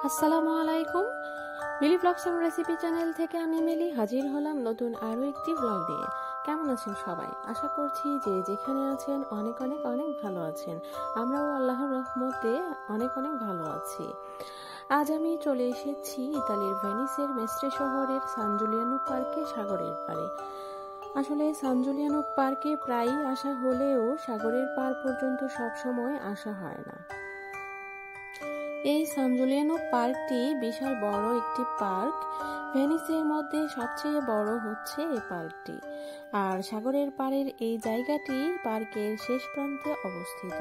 আসসালামু আলাইকুম। মিলি blogs and recipe channel থেকে আমি মিলি হাজির হলাম নতুন আরো একটি ব্লগ নিয়ে। কেমন আছেন সবাই? আশা করছি যে যেখানে আছেন অনেক অনেক অনেক ভালো আছেন। আমরাও আল্লাহর রহমতে অনেক অনেক ভালো আছি। আজ আমি চলে এসেছি ইতালির ভেনিসের মেস্ট্রে শহরের সান জুলিয়ানো পার্কে, সাগরের পাড়ে। আসলে সান জুলিয়ানো পার্কে প্রায়ই আসা হলেও সাগরের পার পর্যন্ত সবসময় আসা হয় না। এই সান জুলিয়ানো পার্কটি বিশাল বড় একটি পার্ক। ভেনিসের মধ্যে সবচেয়ে বড় হচ্ছে এই পার্কটি। আর সাগরের পাড়ের এই জায়গাটি পার্কের শেষ প্রান্তে অবস্থিত।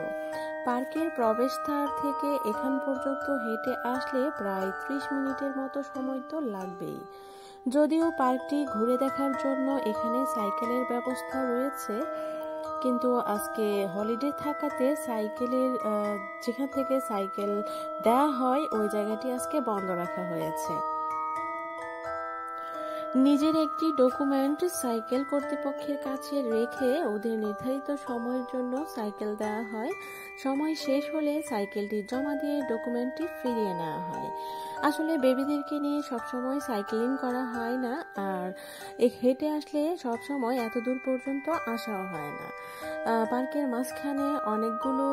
পার্কের প্রবেশদ্বার থেকে এখান পর্যন্ত হেঁটে আসলে প্রায় 30 মিনিটের মতো সময় তো লাগবেই। যদিও পার্কটি ঘুরে দেখার জন্য এখানে সাইকেলের ব্যবস্থা রয়েছে, কিন্তু আজকে হলিডে থাকাতে সাইকেলের যেখান থেকে সাইকেল দেওয়া হয় ওই জায়গাটি আজকে বন্ধ রাখা হয়েছে। নিজের একটি ডকুমেন্ট সাইকেল কর্তৃপক্ষের কাছে রেখে ওদের নির্ধারিত সময়ের জন্য সাইকেল দেওয়া হয়। সময় শেষ হলে সাইকেলটি জমা দিয়ে ডকুমেন্টটি ফিরিয়ে নেওয়া হয়। আসলে বেবিদেরকে নিয়ে সবসময় সাইক্লিং করা হয় না, আর হেঁটে আসলে সবসময় এত দূর পর্যন্ত আসাও হয় না। পার্কের মাঝখানে অনেকগুলো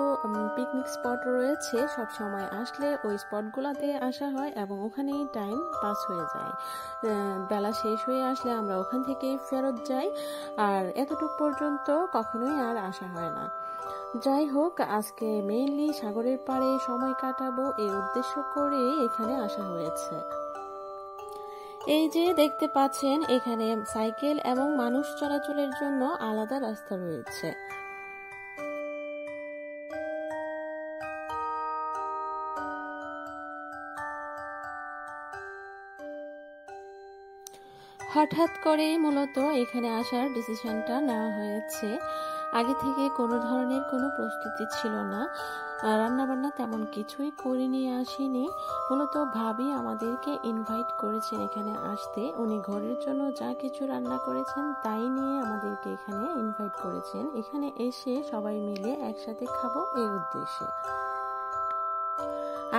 পিকনিক স্পট রয়েছে। সব সময় আসলে ওই স্পটগুলোতে আসা হয় এবং ওখানেই টাইম পাস হয়ে যায়। বেলা শেষ হয়ে আসলে আমরা ওখান থেকে ফেরত যাই, আর এতটুক পর্যন্ত কখনোই আর আসা হয় না। যাই হোক, আজকে মেইনলি সাগরের পাড়ে সময় কাটাবো এই উদ্দেশ্য করে এখানে আসা হয়েছে। এই যে দেখতে পাচ্ছেন, এখানে সাইকেল এবং মানুষ চলাচলের জন্য আলাদা রাস্তা রয়েছে। হঠাৎ করে মূলত এখানে আসার ডিসিশনটা নেওয়া হয়েছে। আগে থেকে কোনো ধরনের কোনো প্রস্তুতি ছিল না, রান্নাবান্না তেমন কিছুই করে নিয়ে আসিনি। মূলত ভাবি আমাদেরকে ইনভাইট করেছেন এখানে আসতে। উনি ঘরের জন্য যা কিছু রান্না করেছেন তাই নিয়ে আমাদেরকে এখানে ইনভাইট করেছেন। এখানে এসে সবাই মিলে একসাথে খাবো এই উদ্দেশ্যে।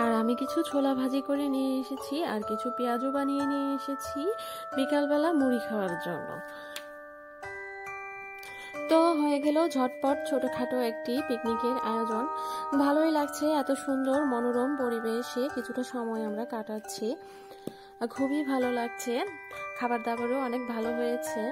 আর আমি কিছু ছোলা ভাজি করে নিয়ে এসেছি, আর কিছু পেঁয়াজও বানিয়ে নিয়ে এসেছি বিকালবেলা মুড়ি খাওয়ার জন্য। তো হয়ে গেল ঝটপট ছোটখাটো একটি পিকনিকের আয়োজন। ভালোই লাগছে, এত সুন্দর মনোরম পরিবেশে কিছুটা সময় আমরা কাটাচ্ছি। খুবই ভালো লাগছে। খাবার দাবারও অনেক ভালো হয়েছে।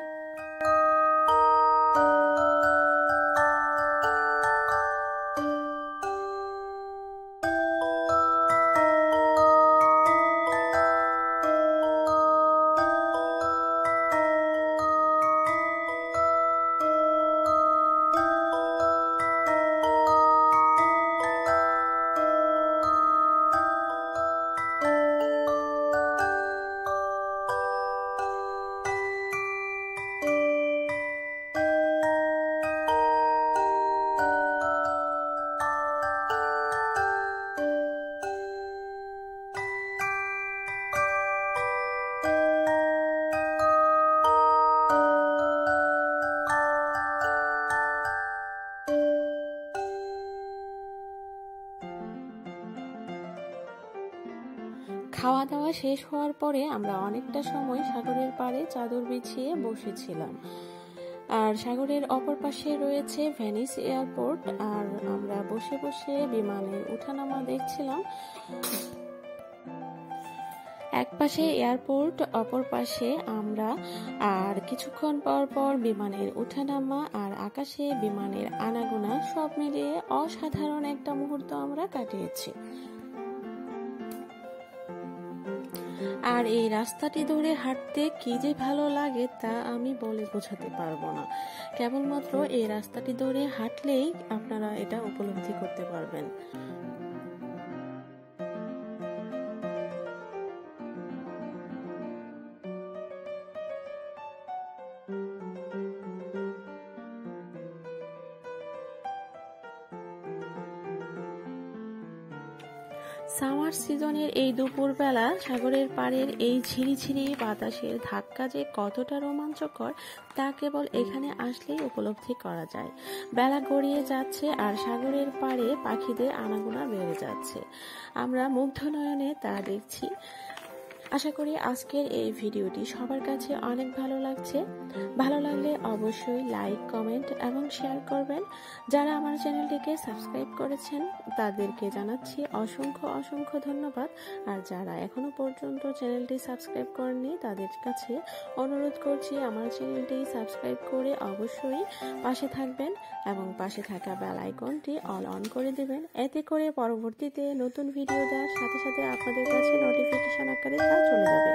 খাওয়া দাওয়া শেষ হওয়ার পরে আমরা অনেকটা সময় সাগরের পাড়ে চাদর বিছিয়ে বসেছিলাম। আর সাগরের অপর পাশে রয়েছে ভেনিস এয়ারপোর্ট, আর আমরা বসে বসে বিমানের ওঠানামা দেখছিলাম। এক পাশে এয়ারপোর্ট, অপর পাশে আমরা, আর কিছুক্ষণ পর পর বিমানের ওঠানামা আর আকাশে বিমানের আনাগোনা সব মিলিয়ে অসাধারণ একটা মুহূর্ত আমরা কাটিয়েছি। আর এই রাস্তাটি ধরে হাঁটতে কি যে ভালো লাগে তা আমি বলে বোঝাতে পারবো না। কেবলমাত্র এই রাস্তাটি ধরে হাঁটলেই আপনারা এটা উপলব্ধি করতে পারবেন। সামার সিজনের এই দুপুরবেলা সাগরের পাড়ের এই ঝিরিঝিরি বাতাসের ধাক্কা যে কতটা রোমাঞ্চকর তা কেবল এখানে আসলেই উপলব্ধি করা যায়। বেলা গড়িয়ে যাচ্ছে আর সাগরের পাড়ে পাখিদের আনাগোনা বেড়ে যাচ্ছে। আমরা মুগ্ধ নয়নে তা দেখছি। আশা করি আজকের এই ভিডিওটি সবার কাছে অনেক ভালো লাগছে। ভালো লাগলে অবশ্যই লাইক, কমেন্ট এবং শেয়ার করবেন। যারা আমার চ্যানেলটিকে সাবস্ক্রাইব করেছেন তাদেরকে জানাচ্ছি অসংখ্য অসংখ্য ধন্যবাদ। আর যারা এখনো পর্যন্ত চ্যানেলটি সাবস্ক্রাইব করেননি তাদের কাছে অনুরোধ করছি আমার চ্যানেলটি সাবস্ক্রাইব করে অবশ্যই পাশে থাকবেন এবং পাশে থাকা বেল আইকনটি অল অন করে দেবেন। এতে করে পরবর্তীতে নতুন ভিডিও দেওয়ার সাথে সাথে আপনাদের কাছে নোটিফিকেশন আকারে তা চলে যাবে।